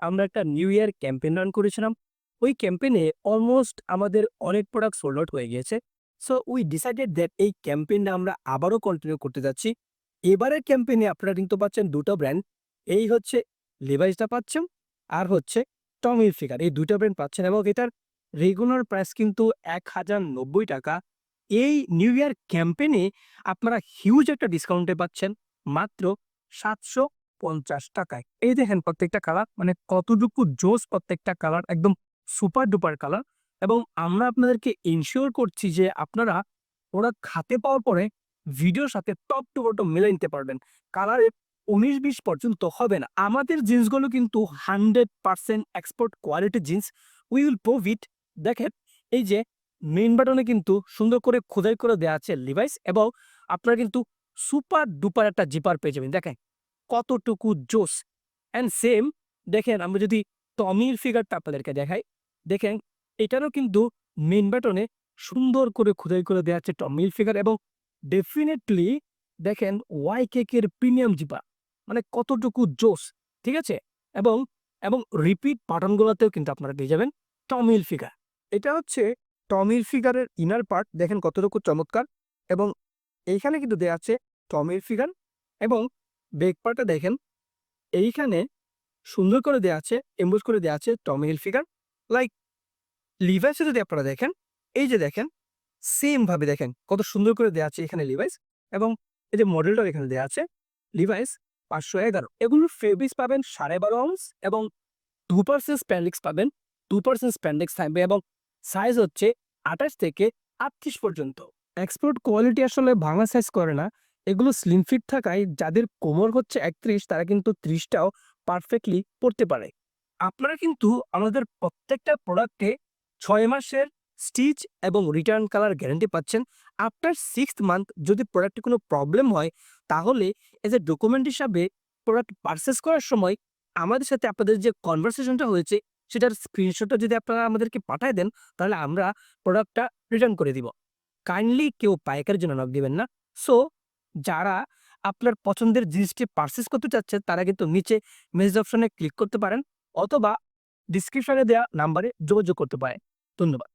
আমরা একটা new year campaign run করেছিলাম। ওই ক্যাম্পেইনে অলমোস্ট আমাদের অনেক প্রোডাক্ট সোল্ড আউট হয়ে গিয়েছে। সো উই ডিসাইডেড দ্যাট এই ক্যাম্পেইনটা আমরা আবারও কন্টিনিউ করতে যাচ্ছি। এবারের ক্যাম্পেইনে আপনারা কিন্তু পাচ্ছেন ২ টা ব্র্যান্ড। এই হচ্ছে Levi's টা পাচ্ছেন, আর হচ্ছে Tommy Hilfiger। এই ২ টা ব্র্যান্ড পাচ্ছেন এবং এটার রেগুলার প্রাইস কিন্তু ৳১,০৯০। এই নিউ ইয়ার ক্যাম্পেইনে আপনারা হিউজ একটা ডিসকাউন্টে পাচ্ছেন মাত্র ৳৭৫০ য়। এই দেখেন প্রত্যেকটা কালার মানে কতটুকু জোস প্রত্যেকটা কালার একদম সুপার ডুপার কালার এবং আমরা আপনাদেরকে এনশিওর করছি যে আপনারা প্রোডাক্ট হাতে পাওয়ার পরে ভিডিওর সাথে টপ টু বটম মিলে নিতে পারবেন। কালারে ১৯-২০ পর্যন্ত হবে না। আমাদের জিন্সগুলো কিন্তু 100% এক্সপোর্ট কোয়ালিটির জিন্স। উই উইল প্রুভ ইট। দেখেন এই যে মেইন বাটনে কিন্তু সুন্দর করে খোদাই করে দেয়া আছে Levi's এবং আপনারা কিন্তু সুপার ডুপার একটা জিপার পেয়ে যাবেন। দেখেন কতটুকু জোস! অ্যান্ড সেম দেখেন আমরা যদি টমির ফিগারটা আপনাদেরকে দেখাই, দেখেন এটারও কিন্তু মেইন বাটনে সুন্দর করে খোদাই করে দেয়া আছে টমির ফিগার এবং ডেফিনিটলি দেখেন ওয়াইকেকের প্রিমিয়াম জিপার। মানে কতটুকু জোস! ঠিক আছে? এবং, এবং রিপিট বাটনগুলোতেও কিন্তু আপনারা পেয়ে যাবেন টমি হিলফিগার। এটা হচ্ছে টমি হিলফিগারের ইনার পার্ট দেখেন কতটুকু চমৎকার এবং এইখানে কিন্তু দেয়া আছে টমি হিলফিগার এবং ব্যাক পার্টটা দেখেন এইখানে সুন্দর করে দেয়া আছে, এমবোস করে দেয়া আছে টমি হিলফিগার। লাইক Levi's এ যদি আপনারা দেখেন, এই যে দেখেন সেম ভাবে দেখেন কত সুন্দর করে দেয়া আছে এখানে Levi's এবং এই যে মডেলটাও এখানে দেয়া আছে Levi's ৫১১। এগুলোর ফেব্রিক্স পাবেন ১২.৫ আউন্স এবং 2% স্প্যান্ডেক্স পাবেন। 2% স্প্যান্ডেক্স থাকবে এবং সাইজ হচ্ছে ২৮ থেকে ৩৮ পর্যন্ত। এক্সপোর্ট কোয়ালিটি আসলে ভাঙা সাইজ করে না। এগুলো স্লিম ফিট থাকায় যাদের কোমর হচ্ছে ৩১ তারা কিন্তু ৩০ টাও পারফেক্টলি পড়তে পারে। আপনারা কিন্তু আমাদের প্রত্যেকটা প্রোডাক্টে ৬ মাসের স্টিচ এবং রিটার্ন কালার গ্যারান্টি পাচ্ছেন। আফটার 6th মান্থ যদি প্রোডাক্টে কোনো প্রবলেম হয় তাহলে এজ এ ডকুমেন্ট হিসাবে প্রোডাক্ট পারচেজ করার সময় আমাদের সাথে আপনাদের যে কনভারসেশনটা হয়েছে সেটার স্ক্রিনশটটা যদি আপনারা আমাদেরকে পাঠায় দেন তাহলে আমরা প্রোডাক্টটা রিটার্ন করে দিব। কাইন্ডলি কেউ পাইকারির জন্য নক দিবেন না। সো যারা আপনার পছন্দের জিনিসটি পারচেজ করতে চাচ্ছে তারা কিন্তু নিচে মেসেজ অপশনে ক্লিক করতে পারেন অথবা ডিসক্রিপশনে দেওয়া নাম্বারে যোগাযোগ করতে পারেন। ধন্যবাদ।